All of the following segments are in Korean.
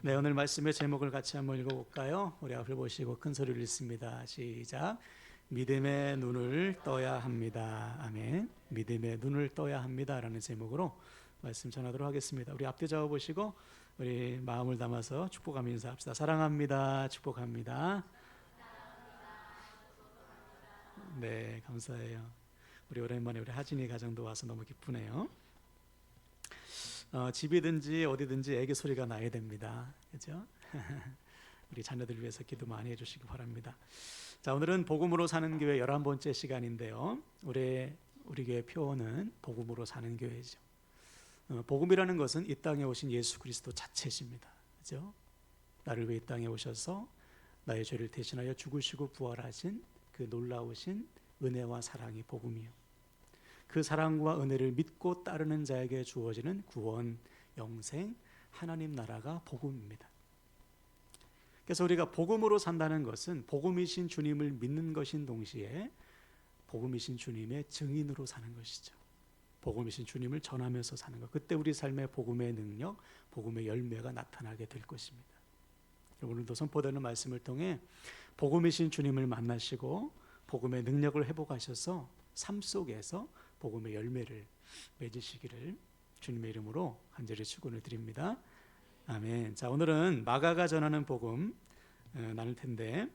네, 오늘 말씀의 제목을 같이 한번 읽어볼까요? 우리 앞을 보시고 큰 소리를 읽습니다. 시작. 믿음의 눈을 떠야 합니다. 아멘. 믿음의 눈을 떠야 합니다라는 제목으로 말씀 전하도록 하겠습니다. 우리 앞뒤 잡아보시고 우리 마음을 담아서 축복하며 인사합시다. 사랑합니다. 축복합니다. 네, 감사해요. 우리 오랜만에 우리 하진이 가정도 와서 너무 기쁘네요. 집이든지 어디든지 애기 소리가 나야 됩니다. 그렇죠? 우리 자녀들 위해서 기도 많이 해주시기 바랍니다. 자, 오늘은 복음으로 사는 교회 11번째 시간인데요. 우리 교회 표어는 복음으로 사는 교회죠. 복음이라는 것은 이 땅에 오신 예수 그리스도 자체십니다. 그렇죠? 나를 위해 이 땅에 오셔서 나의 죄를 대신하여 죽으시고 부활하신 그 놀라우신 은혜와 사랑이 복음이요. 그 사랑과 은혜를 믿고 따르는 자에게 주어지는 구원, 영생, 하나님 나라가 복음입니다. 그래서 우리가 복음으로 산다는 것은 복음이신 주님을 믿는 것인 동시에 복음이신 주님의 증인으로 사는 것이죠. 복음이신 주님을 전하면서 사는 것. 그때 우리 삶의 복음의 능력, 복음의 열매가 나타나게 될 것입니다. 오늘도 선포되는 말씀을 통해 복음이신 주님을 만나시고 복음의 능력을 회복하셔서 삶 속에서 복음의 열매를 맺으시기를 주님의 이름으로 간절히 축원을 드립니다. 아멘. 자, 오늘은 마가가 전하는 복음 나눌 텐데,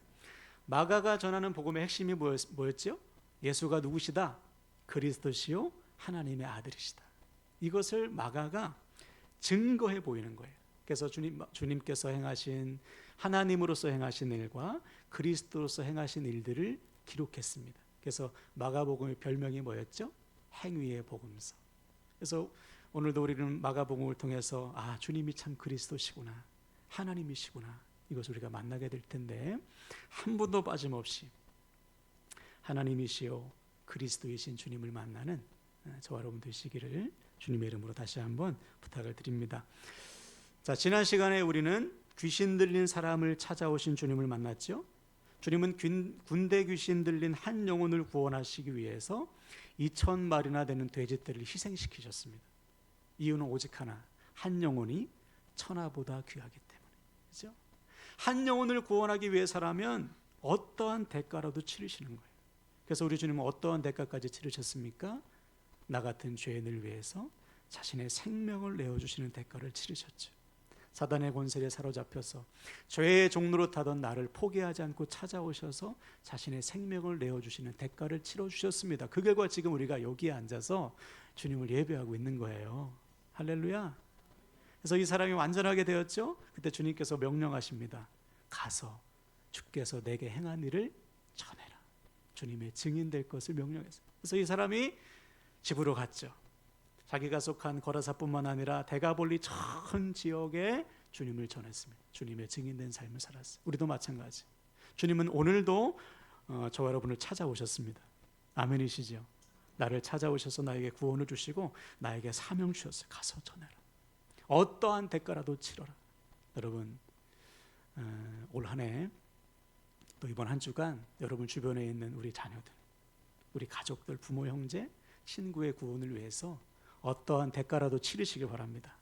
마가가 전하는 복음의 핵심이 뭐였죠? 예수가 누구시다? 그리스도시요 하나님의 아들이시다. 이것을 마가가 증거해 보이는 거예요. 그래서 주님께서 행하신, 하나님으로서 행하신 일과 그리스도로서 행하신 일들을 기록했습니다. 그래서 마가복음의 별명이 뭐였죠? 행위의 복음서. 그래서 오늘도 우리는 마가복음을 통해서 주님이 참 그리스도시구나, 하나님이시구나, 이것을 우리가 만나게 될 텐데, 한 분도 빠짐없이 하나님이시요 그리스도이신 주님을 만나는 저와 여러분 되시기를 주님의 이름으로 다시 한번 부탁을 드립니다. 자, 지난 시간에 우리는 귀신 들린 사람을 찾아오신 주님을 만났죠. 주님은 군대 귀신 들린 한 영혼을 구원하시기 위해서 2,000마리나 되는 돼지떼를 희생시키셨습니다. 이유는 오직 하나, 한 영혼이 천하보다 귀하기 때문에. 그렇죠? 한 영혼을 구원하기 위해서라면 어떠한 대가라도 치르시는 거예요. 그래서 우리 주님은 어떠한 대가까지 치르셨습니까? 나 같은 죄인을 위해서 자신의 생명을 내어주시는 대가를 치르셨죠. 사단의 권세에 사로잡혀서 죄의 종로로 타던 나를 포기하지 않고 찾아오셔서 자신의 생명을 내어주시는 대가를 치러주셨습니다. 그 결과 지금 우리가 여기에 앉아서 주님을 예배하고 있는 거예요. 할렐루야. 그래서 이 사람이 완전하게 되었죠. 그때 주님께서 명령하십니다. 가서 주께서 내게 행한 일을 전해라. 주님의 증인 될 것을 명령했어요. 그래서 이 사람이 집으로 갔죠. 자기가 속한 거라사뿐만 아니라 대가볼리 전 지역에 주님을 전했습니다. 주님의 증인된 삶을 살았어요. 우리도 마찬가지. 주님은 오늘도 저와 여러분을 찾아오셨습니다. 아멘이시죠? 나를 찾아오셔서 나에게 구원을 주시고 나에게 사명 주셨어요. 가서 전해라. 어떠한 대가라도 치러라. 여러분, 올 한 해 또 이번 한 주간 여러분 주변에 있는 우리 자녀들, 우리 가족들, 부모, 형제, 친구의 구원을 위해서 어떠한 대가라도 치르시길 바랍니다.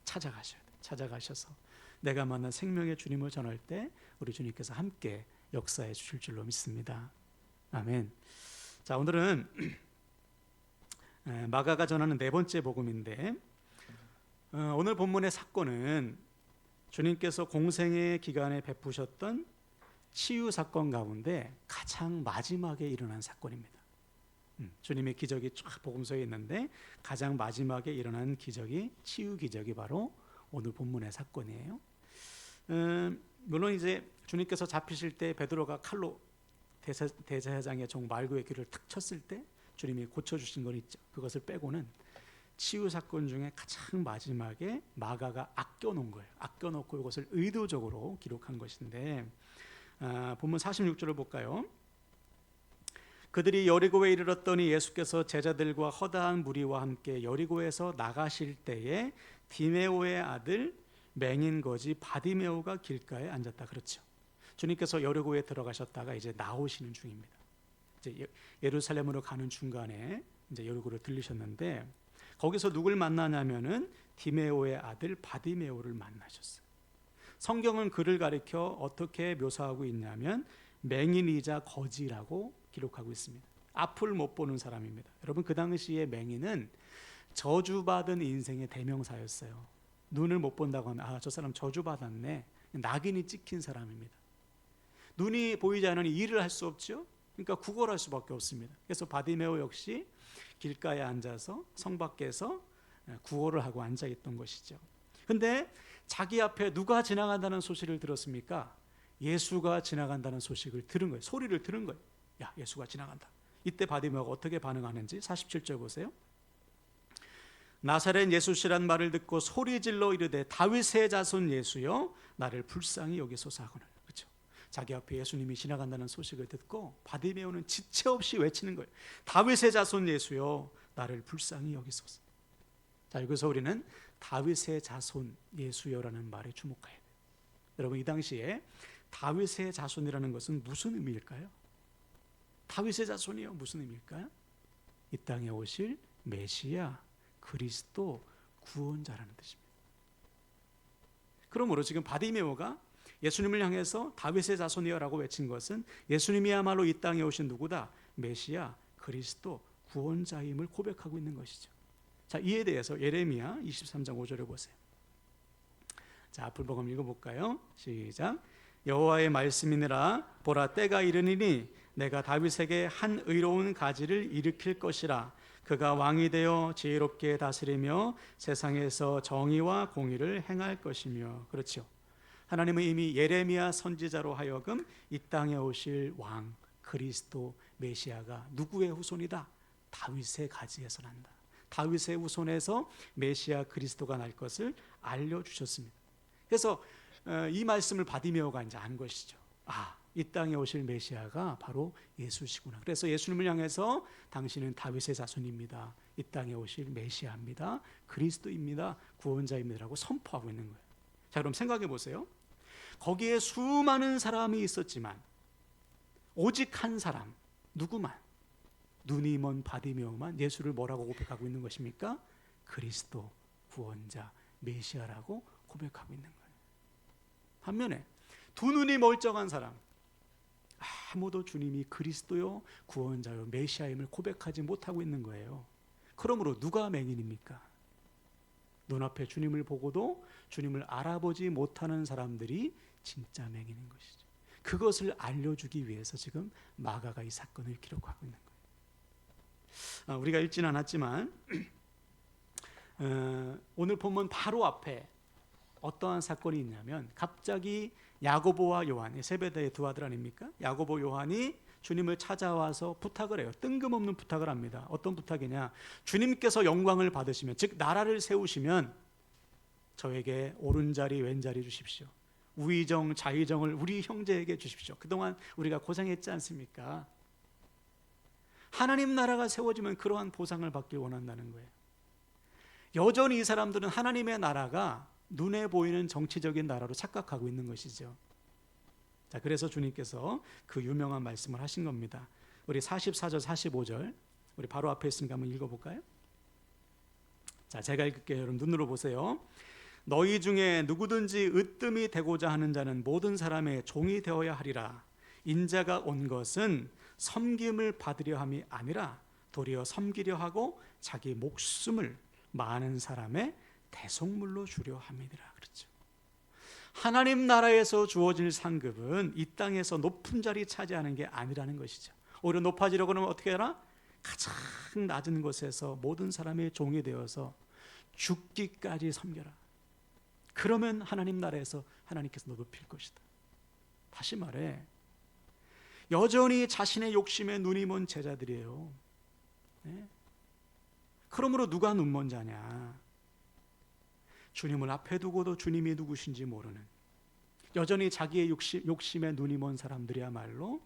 찾아가셔야 돼요. 찾아가셔서 내가 만난 생명의 주님을 전할 때 우리 주님께서 함께 역사해 주실 줄로 믿습니다. 아멘. 자, 오늘은 마가가 전하는 네 번째 복음인데, 오늘 본문의 사건은 주님께서 공생의 기간에 베푸셨던 치유 사건 가운데 가장 마지막에 일어난 사건입니다. 주님의 기적이 쫙 복음서에 있는데 가장 마지막에 일어난 기적이 치유 기적이 바로 오늘 본문의 사건이에요. 물론 이제 주님께서 잡히실 때 베드로가 칼로 대제사장의 종 말고의 귀를 탁 쳤을 때 주님이 고쳐주신 건 있죠. 그것을 빼고는 치유 사건 중에 가장 마지막에 마가가 아껴놓은 거예요. 아껴놓고 이것을 의도적으로 기록한 것인데, 본문 46절을 볼까요? 그들이 여리고에 이르렀더니 예수께서 제자들과 허다한 무리와 함께 여리고에서 나가실 때에 디메오의 아들 맹인 거지 바디메오가 길가에 앉았다. 그렇죠. 주님께서 여리고에 들어가셨다가 이제 나오시는 중입니다. 이제 예루살렘으로 가는 중간에 이제 여리고를 들리셨는데, 거기서 누굴 만나냐면은 디메오의 아들 바디메오를 만나셨어요. 성경은 그를 가리켜 어떻게 묘사하고 있냐면 맹인이자 거지라고 기록하고 있습니다. 앞을 못 보는 사람입니다. 여러분, 그 당시에 맹인은 저주받은 인생의 대명사였어요. 눈을 못 본다고 하면 저 사람 저주받았네, 낙인이 찍힌 사람입니다. 눈이 보이지 않으니 일을 할 수 없죠. 그러니까 구걸할 수밖에 없습니다. 그래서 바디메오 역시 길가에 앉아서 성 밖에서 구걸을 하고 앉아 있던 것이죠. 근데 자기 앞에 누가 지나간다는 소식을 들었습니까? 예수가 지나간다는 소식을 들은 거예요. 소리를 들은 거예요. 야, 예수가 지나간다. 이때 바디메오가 어떻게 반응하는지 47절 보세요. 나사렛 예수시란 말을 듣고 소리질러 이르되 다윗의 자손 예수여 나를 불쌍히 여기소서 하거늘. 그렇죠? 자기 앞에 예수님이 지나간다는 소식을 듣고 바디메오는 지체 없이 외치는 거예요. 다윗의 자손 예수여 나를 불쌍히 여기소서. 자, 여기서 우리는 다윗의 자손 예수여라는 말에 주목해야 돼요. 여러분, 이 당시에 다윗의 자손이라는 것은 무슨 의미일까요? 다윗의 자손이요, 무슨 의미일까요? 이 땅에 오실 메시아, 그리스도, 구원자라는 뜻입니다. 그러므로 지금 바디메오가 예수님을 향해서 다윗의 자손이여라고 외친 것은 예수님이야말로 이 땅에 오신 누구다? 메시아, 그리스도, 구원자임을 고백하고 있는 것이죠. 자, 이에 대해서 예레미야 23장 5절을 보세요. 자, 앞을보금 읽어볼까요? 시작. 여호와의 말씀이니라. 보라, 때가 이르니니 내가 다윗에게 한 의로운 가지를 일으킬 것이라. 그가 왕이 되어 지혜롭게 다스리며 세상에서 정의와 공의를 행할 것이며. 그렇죠. 하나님은 이미 예레미야 선지자로 하여금 이 땅에 오실 왕, 그리스도, 메시아가 누구의 후손이다? 다윗의 가지에서 난다. 다윗의 후손에서 메시아 그리스도가 날 것을 알려주셨습니다. 그래서 이 말씀을 바디메오가 이제 안 것이죠. 이 땅에 오실 메시아가 바로 예수시구나. 그래서 예수님을 향해서 당신은 다윗의 자손입니다. 이 땅에 오실 메시아입니다. 그리스도입니다. 구원자입니다라고 선포하고 있는 거예요. 자, 그럼 생각해 보세요. 거기에 수많은 사람이 있었지만 오직 한 사람, 누구만, 눈이 먼 바디메오만 예수를 뭐라고 고백하고 있는 것입니까? 그리스도, 구원자, 메시아라고 고백하고 있는 거예요. 반면에 두 눈이 멀쩡한 사람, 아무도 주님이 그리스도요, 구원자요, 메시아임을 고백하지 못하고 있는 거예요. 그러므로 누가 맹인입니까? 눈앞에 주님을 보고도 주님을 알아보지 못하는 사람들이 진짜 맹인인 것이죠. 그것을 알려주기 위해서 지금 마가가 이 사건을 기록하고 있는 거예요. 우리가 읽지는 않았지만 오늘 본문 바로 앞에 어떠한 사건이 있냐면 갑자기 야고보와 요한, 세베대의 두 아들 아닙니까? 야고보, 요한이 주님을 찾아와서 부탁을 해요. 뜬금없는 부탁을 합니다. 어떤 부탁이냐? 주님께서 영광을 받으시면, 즉 나라를 세우시면 저에게 오른자리 왼자리 주십시오. 우의정 좌의정을 우리 형제에게 주십시오. 그동안 우리가 고생했지 않습니까? 하나님 나라가 세워지면 그러한 보상을 받길 원한다는 거예요. 여전히 이 사람들은 하나님의 나라가 눈에 보이는 정치적인 나라로 착각하고 있는 것이죠. 자, 그래서 주님께서 그 유명한 말씀을 하신 겁니다. 우리 44절 45절 우리 바로 앞에 있으니까 한번 읽어볼까요? 자, 제가 읽을게요. 여러분 눈으로 보세요. 너희 중에 누구든지 으뜸이 되고자 하는 자는 모든 사람의 종이 되어야 하리라. 인자가 온 것은 섬김을 받으려 함이 아니라 도리어 섬기려 하고 자기 목숨을 많은 사람의 대속물로 주려 함이니라. 그렇죠. 하나님 나라에서 주어질 상급은 이 땅에서 높은 자리 차지하는 게 아니라는 것이죠. 오히려 높아지려고 하면 어떻게 하나? 가장 낮은 곳에서 모든 사람의 종이 되어서 죽기까지 섬겨라. 그러면 하나님 나라에서 하나님께서 너 높일 것이다. 다시 말해, 여전히 자신의 욕심에 눈이 먼 제자들이에요. 네? 그러므로 누가 눈먼 자냐? 주님을 앞에 두고도 주님이 누구신지 모르는, 여전히 자기의 욕심에 눈이 먼 사람들이야말로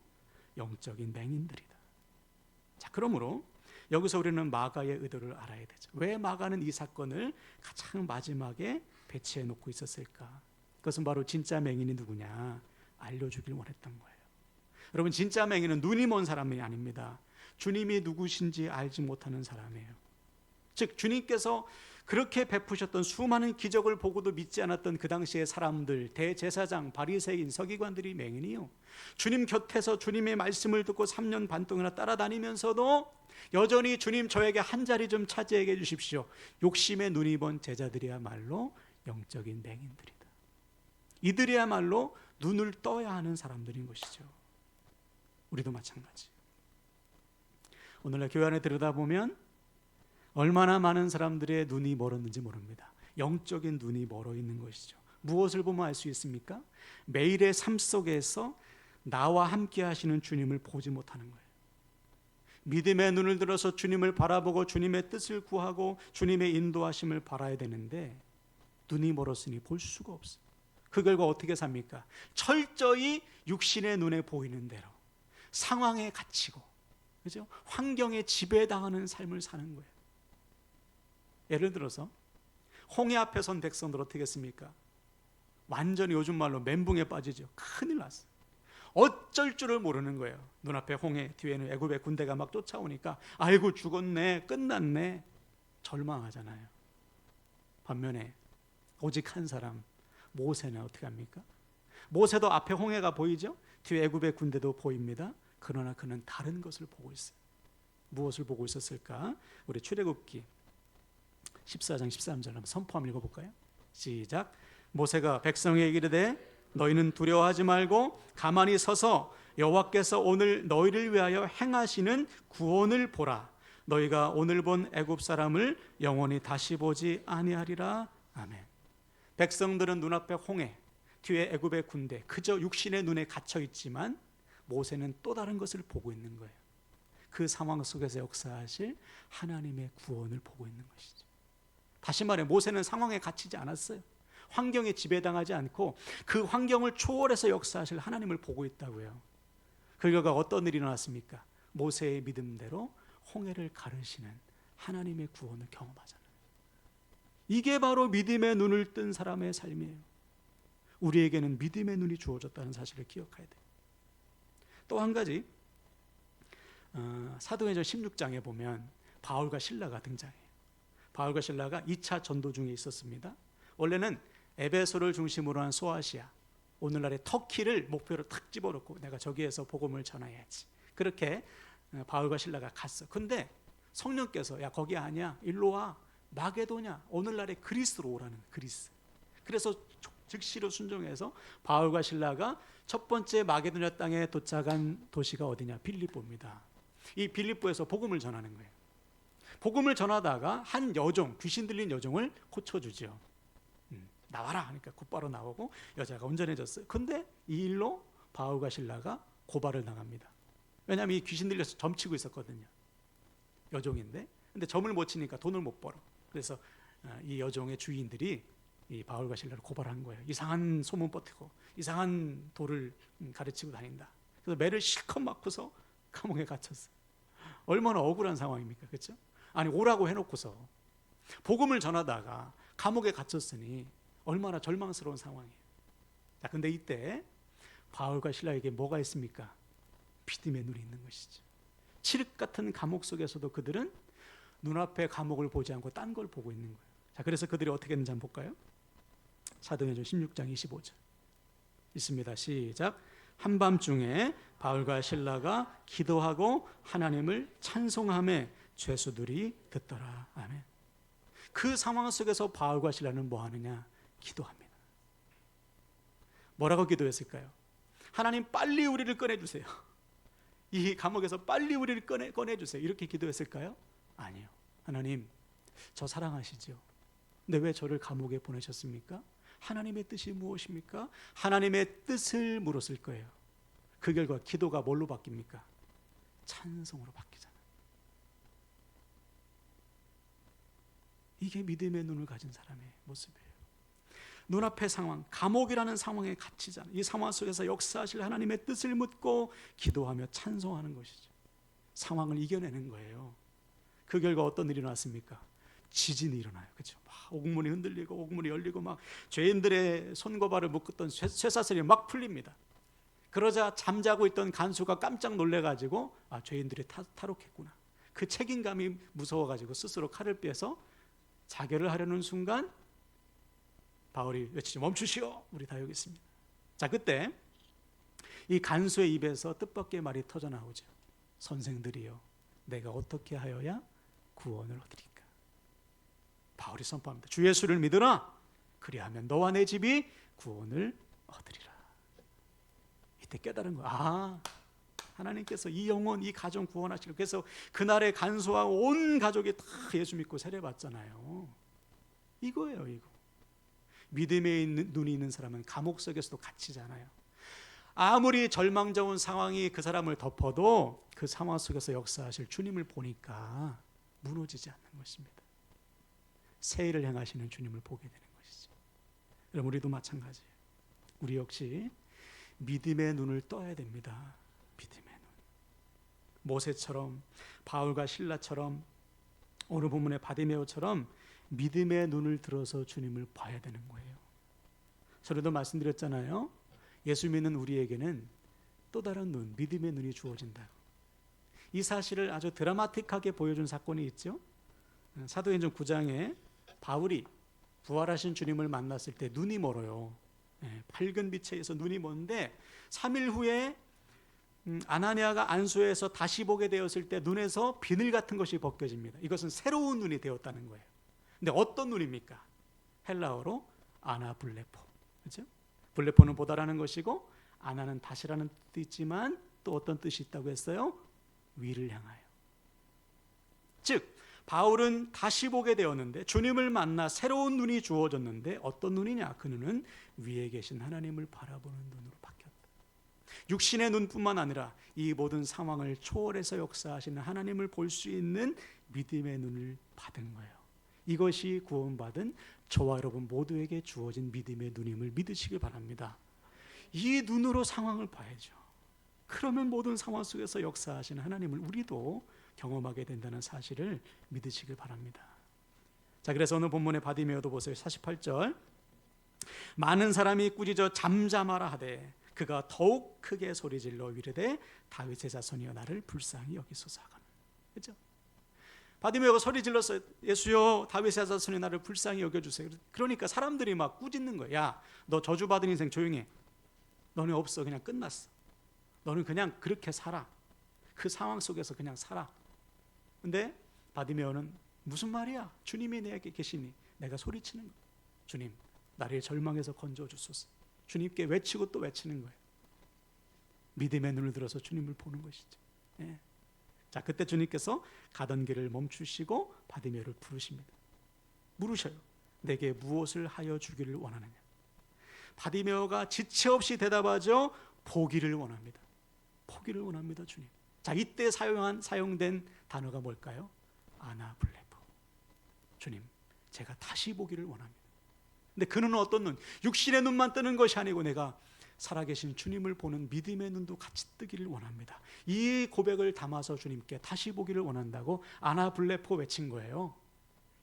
영적인 맹인들이다. 자, 그러므로 여기서 우리는 마가의 의도를 알아야 되죠. 왜 마가는 이 사건을 가장 마지막에 배치해 놓고 있었을까? 그것은 바로 진짜 맹인이 누구냐 알려주길 원했던 거예요. 여러분, 진짜 맹인은 눈이 먼 사람이 아닙니다. 주님이 누구신지 알지 못하는 사람이에요. 즉 주님께서 그렇게 베푸셨던 수많은 기적을 보고도 믿지 않았던 그 당시의 사람들, 대제사장, 바리새인, 서기관들이 맹인이요, 주님 곁에서 주님의 말씀을 듣고 3년 반 동안이나 따라다니면서도 여전히 주님 저에게 한 자리 좀 차지하게 해주십시오, 욕심에 눈이 먼 제자들이야말로 영적인 맹인들이다. 이들이야말로 눈을 떠야 하는 사람들인 것이죠. 우리도 마찬가지. 오늘날 교회 안에 들여다보면 얼마나 많은 사람들의 눈이 멀었는지 모릅니다. 영적인 눈이 멀어 있는 것이죠. 무엇을 보면 알 수 있습니까? 매일의 삶 속에서 나와 함께 하시는 주님을 보지 못하는 거예요. 믿음의 눈을 들어서 주님을 바라보고 주님의 뜻을 구하고 주님의 인도하심을 바라야 되는데 눈이 멀었으니 볼 수가 없어요. 그 결과 어떻게 삽니까? 철저히 육신의 눈에 보이는 대로 상황에 갇히고, 그죠? 환경에 지배당하는 삶을 사는 거예요. 예를 들어서 홍해 앞에 선 백성들 어떻게 했습니까? 완전히 요즘 말로 멘붕에 빠지죠. 큰일 났어요. 어쩔 줄을 모르는 거예요. 눈앞에 홍해, 뒤에는 애굽의 군대가 막 쫓아오니까 아이고 죽었네, 끝났네, 절망하잖아요. 반면에 오직 한 사람 모세는 어떻게 합니까? 모세도 앞에 홍해가 보이죠? 뒤에 애굽의 군대도 보입니다. 그러나 그는 다른 것을 보고 있어요. 무엇을 보고 있었을까? 우리 출애굽기 14장 13절 한번 선포 한번 읽어볼까요? 시작. 모세가 백성에게 이르되 너희는 두려워하지 말고 가만히 서서 여호와께서 오늘 너희를 위하여 행하시는 구원을 보라. 너희가 오늘 본 애굽 사람을 영원히 다시 보지 아니하리라. 아멘. 백성들은 눈앞에 홍해, 뒤에 애굽의 군대, 그저 육신의 눈에 갇혀 있지만 모세는 또 다른 것을 보고 있는 거예요. 그 상황 속에서 역사하실 하나님의 구원을 보고 있는 것이죠. 다시 말해 모세는 상황에 갇히지 않았어요. 환경에 지배당하지 않고 그 환경을 초월해서 역사하실 하나님을 보고 있다고요. 그 결과 어떤 일이 일어났습니까? 모세의 믿음대로 홍해를 가르시는 하나님의 구원을 경험하잖아요. 이게 바로 믿음의 눈을 뜬 사람의 삶이에요. 우리에게는 믿음의 눈이 주어졌다는 사실을 기억해야 돼요. 또 한 가지, 사도행전 16장에 보면 바울과 실라가 등장해요. 바울과 실라가 2차 전도 중에 있었습니다. 원래는 에베소를 중심으로 한 소아시아, 오늘날의 터키를 목표로 탁 집어넣고 내가 저기에서 복음을 전해야지, 그렇게 바울과 실라가 갔어. 근데 성령께서 야 거기 아니야, 일로 와, 마게도냐, 오늘날의 그리스로 오라는, 그리스. 그래서 즉시로 순종해서 바울과 실라가 첫 번째 마게도냐 땅에 도착한 도시가 어디냐? 빌립보입니다. 이 빌립보에서 복음을 전하는 거예요. 복음을 전하다가 한 여종, 귀신 들린 여종을 고쳐주죠. 나와라 하니까 곧바로 나오고 여자가 온전해졌어요. 근데 이 일로 바울과 실라가 고발을 당합니다. 왜냐하면 이 귀신 들려서 점치고 있었거든요. 여종인데, 근데 점을 못 치니까 돈을 못 벌어. 그래서 이 여종의 주인들이 이 바울과 실라를 고발한 거예요. 이상한 소문 뻗고 이상한 도를 가르치고 다닌다. 그래서 매를 실컷 맞고서 감옥에 갇혔어요. 얼마나 억울한 상황입니까? 그렇죠? 아니 오라고 해놓고서 복음을 전하다가 감옥에 갇혔으니 얼마나 절망스러운 상황이에요. 자, 근데 이때 바울과 실라에게 뭐가 있습니까? 믿음의 눈이 있는 것이죠. 칠흑 같은 감옥 속에서도 그들은 눈앞에 감옥을 보지 않고 딴 걸 보고 있는 거예요. 자, 그래서 그들이 어떻게 했는지 한번 볼까요? 사도행전 16장 25절 있습니다. 시작. 한밤중에 바울과 실라가 기도하고 하나님을 찬송하며 죄수들이 듣더라. 아멘. 그 상황 속에서 바울과 실라는 뭐 하느냐? 기도합니다. 뭐라고 기도했을까요? 하나님 빨리 우리를 꺼내주세요. 이 감옥에서 빨리 우리를 꺼내주세요. 이렇게 기도했을까요? 아니요. 하나님, 저 사랑하시죠? 근데 왜 저를 감옥에 보내셨습니까? 하나님의 뜻이 무엇입니까? 하나님의 뜻을 물었을 거예요. 그 결과 기도가 뭘로 바뀝니까? 찬송으로 바뀌잖아요. 이게 믿음의 눈을 가진 사람의 모습이에요. 눈앞의 상황, 감옥이라는 상황에 갇히잖아요. 이 상황 속에서 역사하실 하나님의 뜻을 묻고 기도하며 찬송하는 것이죠. 상황을 이겨내는 거예요. 그 결과 어떤 일이 났습니까? 지진이 일어나요. 그렇죠? 막 옥문이 흔들리고 옥문이 열리고 막 죄인들의 손과 발을 묶었던 쇠사슬이 막 풀립니다. 그러자 잠자고 있던 간수가 깜짝 놀래가지고 아, 죄인들이 탈옥했구나. 그 책임감이 무서워가지고 스스로 칼을 빼서 자결을 하려는 순간 바울이 외치죠. 멈추시오. 우리 다 여기 있습니다. 자, 그때 이 간수의 입에서 뜻밖의 말이 터져 나오죠. 선생들이여, 내가 어떻게 하여야 구원을 얻으리까? 바울이 선포합니다. 주 예수를 믿으라. 그리하면 너와 내 집이 구원을 얻으리라. 이때 깨달은 거야. 하나님께서 이 영혼, 이 가정 구원하시려고. 그래서 그날의 간수와 온 가족이 다 예수 믿고 세례받잖아요. 이거예요, 이거. 믿음의 눈이 있는 사람은 감옥 속에서도 갇히잖아요. 아무리 절망적인 상황이 그 사람을 덮어도 그 상황 속에서 역사하실 주님을 보니까 무너지지 않는 것입니다. 새 일을 행하시는 주님을 보게 되는 것이죠. 여러분, 우리도 마찬가지예요. 우리 역시 믿음의 눈을 떠야 됩니다. 믿음의 눈. 모세처럼, 바울과 실라처럼, 오늘 본문의 바디메오처럼 믿음의 눈을 들어서 주님을 봐야 되는 거예요. 전에도 말씀드렸잖아요. 예수 믿는 우리에게는 또 다른 눈, 믿음의 눈이 주어진다고. 이 사실을 아주 드라마틱하게 보여준 사건이 있죠. 사도행전 9장에 바울이 부활하신 주님을 만났을 때 눈이 멀어요. 밝은 빛에 의해서 눈이 먼데 3일 후에 아나니아가 안수해서 다시 보게 되었을 때 눈에서 비늘 같은 것이 벗겨집니다. 이것은 새로운 눈이 되었다는 거예요. 근데 어떤 눈입니까? 헬라어로 아나블레포. 그렇죠? 블레포는 보다라는 것이고 아나는 다시라는 뜻이 있지만 또 어떤 뜻이 있다고 했어요? 위를 향하여. 즉 바울은 다시 보게 되었는데 주님을 만나 새로운 눈이 주어졌는데 어떤 눈이냐? 그 눈은 위에 계신 하나님을 바라보는 눈으로 바뀌었다. 육신의 눈뿐만 아니라 이 모든 상황을 초월해서 역사하시는 하나님을 볼 수 있는 믿음의 눈을 받은 거예요. 이것이 구원받은 저와 여러분 모두에게 주어진 믿음의 눈임을 믿으시길 바랍니다. 이 눈으로 상황을 봐야죠. 그러면 모든 상황 속에서 역사하시는 하나님을 우리도 경험하게 된다는 사실을 믿으시길 바랍니다. 자, 그래서 오늘 본문의 바디메오도 보세요. 48절. 많은 사람이 꾸짖어 잠잠하라 하되 그가 더욱 크게 소리질러 위르되 다윗의 자손이여 나를 불쌍히 여기소서 하거늘. 그렇죠? 바디메오가 소리 질렀어요. 예수여, 다윗의 자손이 나를 불쌍히 여겨주세요. 그러니까 사람들이 막 꾸짖는 거야. 야, 너 저주받은 인생 조용히 해. 너는 없어. 그냥 끝났어. 너는 그냥 그렇게 살아. 그 상황 속에서 그냥 살아. 근데 바디메오는 무슨 말이야? 주님이 내게 계시니 내가 소리치는 거야. 주님, 나를 절망에서 건져주소서. 주님께 외치고 또 외치는 거예요. 믿음의 눈을 들어서 주님을 보는 것이죠. 예. 자, 그때 주님께서 가던 길을 멈추시고 바디메오를 부르십니다. 물으셔요. 내게 무엇을 하여 주기를 원하느냐? 바디메오가 지체 없이 대답하죠. 보기를 원합니다. 보기를 원합니다, 주님. 자, 이때 사용된 단어가 뭘까요? 아나블레포. 주님, 제가 다시 보기를 원합니다. 근데 그 눈은 어떤 눈? 육신의 눈만 뜨는 것이 아니고 내가 살아계신 주님을 보는 믿음의 눈도 같이 뜨기를 원합니다. 이 고백을 담아서 주님께 다시 보기를 원한다고 아나블레포 외친 거예요.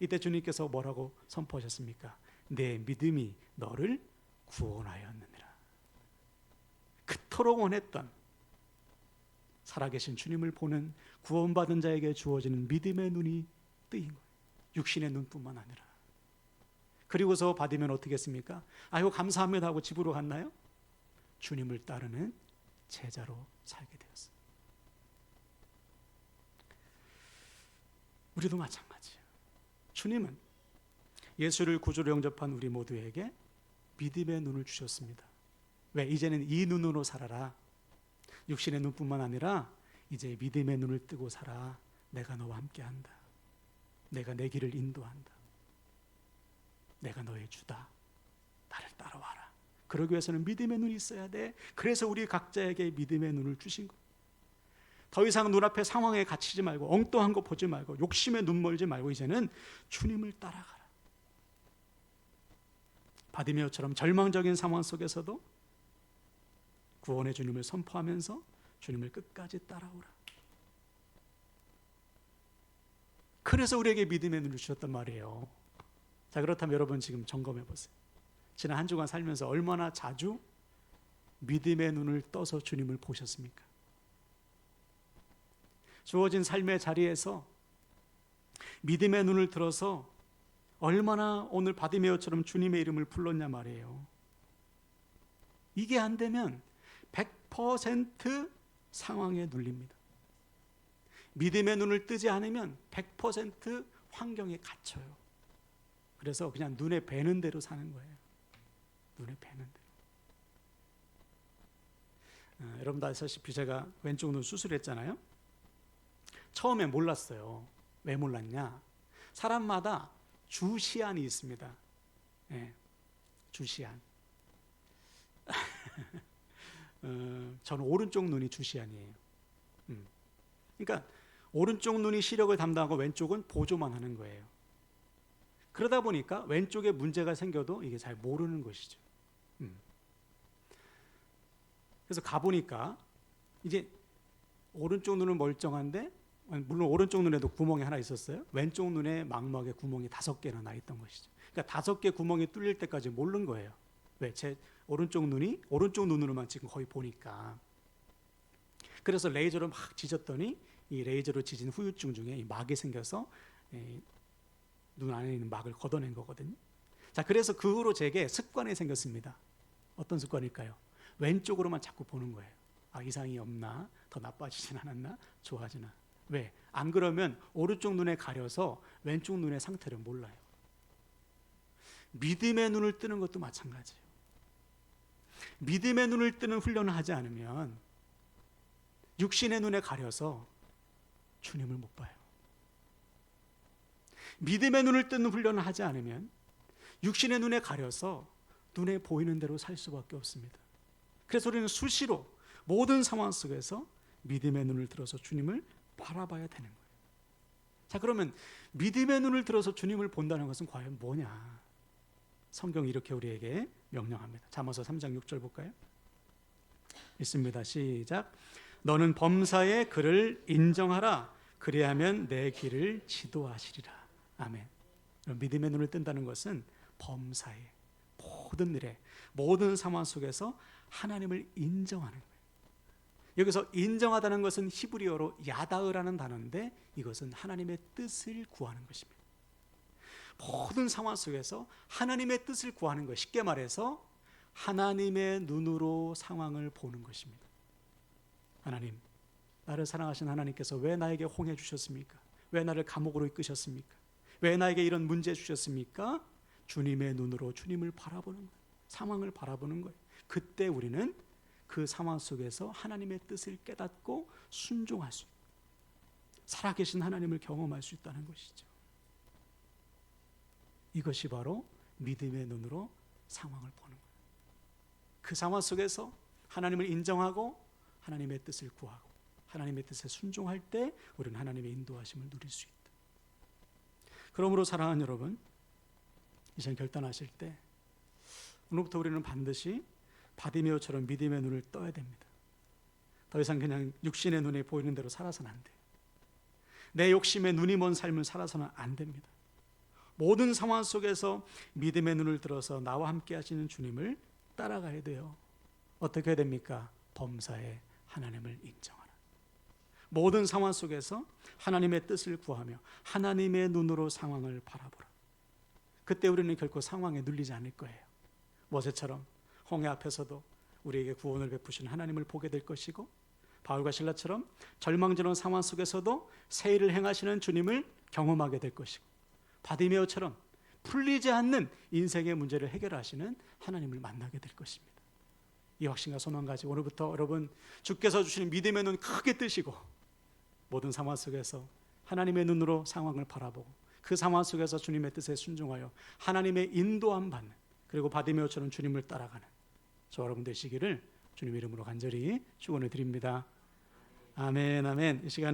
이때 주님께서 뭐라고 선포하셨습니까? 내 믿음이 너를 구원하였느니라. 그토록 원했던 살아계신 주님을 보는 구원받은 자에게 주어지는 믿음의 눈이 뜨인 거예요. 육신의 눈뿐만 아니라. 그리고서 받으면 어떻게 했습니까? 아이고 감사합니다 하고 집으로 갔나요? 주님을 따르는 제자로 살게 되었어요. 우리도 마찬가지예요. 주님은 예수를 구주로 영접한 우리 모두에게 믿음의 눈을 주셨습니다. 왜? 이제는 이 눈으로 살아라. 육신의 눈뿐만 아니라 이제 믿음의 눈을 뜨고 살아. 내가 너와 함께한다. 내가 내 길을 인도한다. 내가 너의 주다. 나를 따라와라. 그러기 위해서는 믿음의 눈이 있어야 돼. 그래서 우리 각자에게 믿음의 눈을 주신 거예요. 더 이상 눈앞의 상황에 갇히지 말고 엉뚱한 거 보지 말고 욕심에 눈 멀지 말고 이제는 주님을 따라가라. 바디메오처럼 절망적인 상황 속에서도 구원의 주님을 선포하면서 주님을 끝까지 따라오라. 그래서 우리에게 믿음의 눈을 주셨단 말이에요. 자, 그렇다면 여러분 지금 점검해 보세요. 지난 한 주간 살면서 얼마나 자주 믿음의 눈을 떠서 주님을 보셨습니까? 주어진 삶의 자리에서 믿음의 눈을 들어서 얼마나 오늘 바디메오처럼 주님의 이름을 불렀냐 말이에요. 이게 안 되면 100% 상황에 눌립니다. 믿음의 눈을 뜨지 않으면 100% 환경에 갇혀요. 그래서 그냥 눈에 뵈는 대로 사는 거예요. 눈에 뵈는 대로. 여러분도 아시다시피 제가 왼쪽 눈 수술했잖아요. 처음에 몰랐어요. 왜 몰랐냐? 사람마다 주시안이 있습니다. 네, 주시안. 저는 오른쪽 눈이 주시안이에요. 그러니까 오른쪽 눈이 시력을 담당하고 왼쪽은 보조만 하는 거예요. 그러다 보니까 왼쪽에 문제가 생겨도 이게 잘 모르는 것이죠. 그래서 가보니까 이제 오른쪽 눈은 멀쩡한데, 물론 오른쪽 눈에도 구멍이 하나 있었어요. 왼쪽 눈에 망막에 구멍이 5개나 나 있던 것이죠. 그러니까 5개 구멍이 뚫릴 때까지 모르는 거예요. 왜? 제 오른쪽 눈으로만 지금 거의 보니까. 그래서 레이저로 막 지졌더니 이 레이저로 지진 후유증 중에 이 막이 생겨서 눈 안에 있는 막을 걷어낸 거거든요. 자, 그래서 그 후로 제게 습관이 생겼습니다. 어떤 습관일까요? 왼쪽으로만 자꾸 보는 거예요. 아, 이상이 없나? 더 나빠지진 않았나? 좋아지나? 왜? 안 그러면 오른쪽 눈에 가려서 왼쪽 눈의 상태를 몰라요. 믿음의 눈을 뜨는 것도 마찬가지예요. 믿음의 눈을 뜨는 훈련을 하지 않으면 육신의 눈에 가려서 주님을 못 봐요. 믿음의 눈을 뜨는 훈련을 하지 않으면 육신의 눈에 가려서 눈에 보이는 대로 살 수밖에 없습니다. 그래서 우리는 수시로 모든 상황 속에서 믿음의 눈을 들어서 주님을 바라봐야 되는 거예요. 자, 그러면 믿음의 눈을 들어서 주님을 본다는 것은 과연 뭐냐? 성경이 이렇게 우리에게 명령합니다. 잠언서 3장 6절 볼까요? 읽습니다. 시작. 너는 범사에 그를 인정하라. 그리하면 내 길을 지도하시리라. 아멘. 믿음의 눈을 뜬다는 것은 범사에, 모든 일에, 모든 상황 속에서 하나님을 인정하는 거예요. 여기서 인정하다는 것은 히브리어로 야다으라는 단어인데 이것은 하나님의 뜻을 구하는 것입니다. 모든 상황 속에서 하나님의 뜻을 구하는 것, 쉽게 말해서 하나님의 눈으로 상황을 보는 것입니다. 하나님, 나를 사랑하신 하나님께서 왜 나에게 홍해 주셨습니까? 왜 나를 감옥으로 이끄셨습니까? 왜 나에게 이런 문제 주셨습니까? 주님의 눈으로 주님을 바라보는 거예요. 상황을 바라보는 거예요. 그때 우리는 그 상황 속에서 하나님의 뜻을 깨닫고 순종할 수, 살아계신 하나님을 경험할 수 있다는 것이죠. 이것이 바로 믿음의 눈으로 상황을 보는 거예요. 그 상황 속에서 하나님을 인정하고 하나님의 뜻을 구하고 하나님의 뜻에 순종할 때 우리는 하나님의 인도하심을 누릴 수 있다. 그러므로 사랑하는 여러분, 이제 결단하실 때 오늘부터 우리는 반드시 바디메오처럼 믿음의 눈을 떠야 됩니다. 더 이상 그냥 육신의 눈에 보이는 대로 살아서는 안 돼요. 내 욕심에 눈이 먼 삶을 살아서는 안 됩니다. 모든 상황 속에서 믿음의 눈을 들어서 나와 함께 하시는 주님을 따라가야 돼요. 어떻게 해야 됩니까? 범사에 하나님을 인정하라. 모든 상황 속에서 하나님의 뜻을 구하며 하나님의 눈으로 상황을 바라보라. 그때 우리는 결코 상황에 눌리지 않을 거예요. 모세처럼 홍해 앞에서도 우리에게 구원을 베푸신 하나님을 보게 될 것이고, 바울과 실라처럼 절망스러운 상황 속에서도 새 일을 행하시는 주님을 경험하게 될 것이고, 바디메오처럼 풀리지 않는 인생의 문제를 해결하시는 하나님을 만나게 될 것입니다. 이 확신과 소망 가지고 오늘부터 여러분, 주께서 주시는 믿음의 눈 크게 뜨시고 모든 상황 속에서 하나님의 눈으로 상황을 바라보고 그 상황 속에서 주님의 뜻에 순종하여 하나님의 인도함 받는, 그리고 바디메오처럼 주님을 따라가는 저 여러분 되시기를 주님의 이름으로 간절히 축원을 드립니다. 아멘, 아멘. 이 시간에